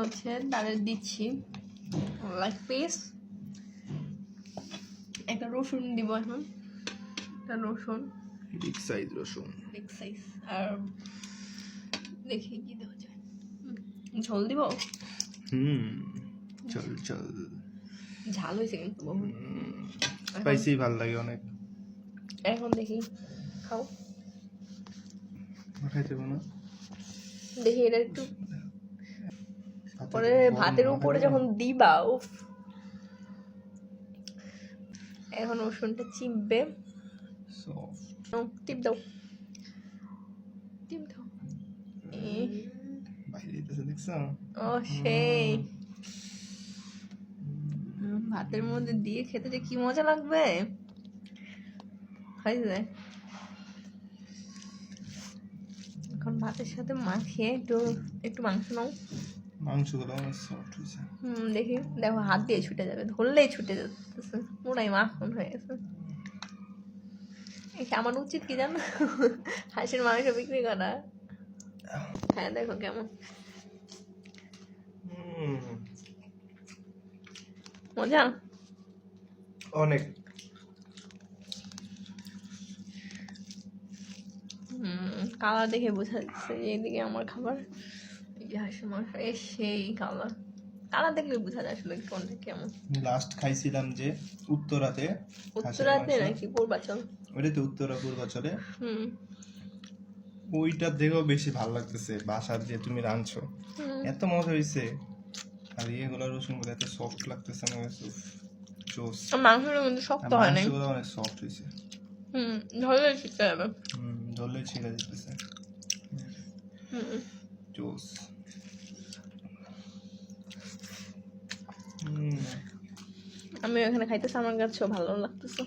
হচ্ছে তাদের দিচ্ছি লাইক পিস, একটা রসুন দিব এখন, একটা রসুন, বিগ সাইজ রসুন, বিগ সাইজ। আর দেখি কি দেওয়া যায়, ঝোল দিব। চল চল, ঝাল হয়েছে কিন্তু বহুত, স্পাইসি ভালো লাগে অনেক। এখন দেখি খাও, খাইতে না দেখি এটা একটু পরে ভাতের উপরে যখন দিবা, উফ। এখন রসুনটা চিপবে, টিপ দাও, টিপ দাও। ও সেই ভাতের মধ্যে দিয়ে খেতে যে কি মজা লাগবে, হয়েছে। এখন ভাতের সাথে মাখিয়ে একটু একটু মাংস নাও, মাংসগুলো অনেক সফট হয়েছে। দেখি, দেখো হাত দিয়ে ছুটে যাবে, ধরলেই ছুটে যাচ্ছে, পুরাই মাখন হয়ে গেছে। আমার উচিত কি জানো, হাঁসের মাংস বিক্রি করা। হ্যাঁ দেখো কেমন মজা, অনেক। কালার দেখে বোঝা যাচ্ছে যে এদিকে আমার খাবার, এই যে হাঁসের মাংস, সেই কালার, কালার দেখলে বোঝা যায় আসলে কোনটা কেমন। লাস্ট খাইছিলাম যে উত্তরাতে নাকি পূর্বাচল, ওইটা তো উত্তরা পূর্বাচলে, ওইটা দেখেও বেশি ভালো লাগতেছে। বাসার যে তুমি রাঁধছো এত মজা হয়েছে, আর এগুলো রসুন গুলো এত সফট লাগতেছে আমার কাছে, জোস। মাংসটা কিন্তু শক্ত হয় নাই, মাংসগুলো অনেক সফট হয়েছে। ধরলে শিখতে হবে, ধরলে ছিঁড়ে যেতেছে, জোস। আমি ওখানে খাইতেছি, আমার কাছেও ভালো লাগতেছে।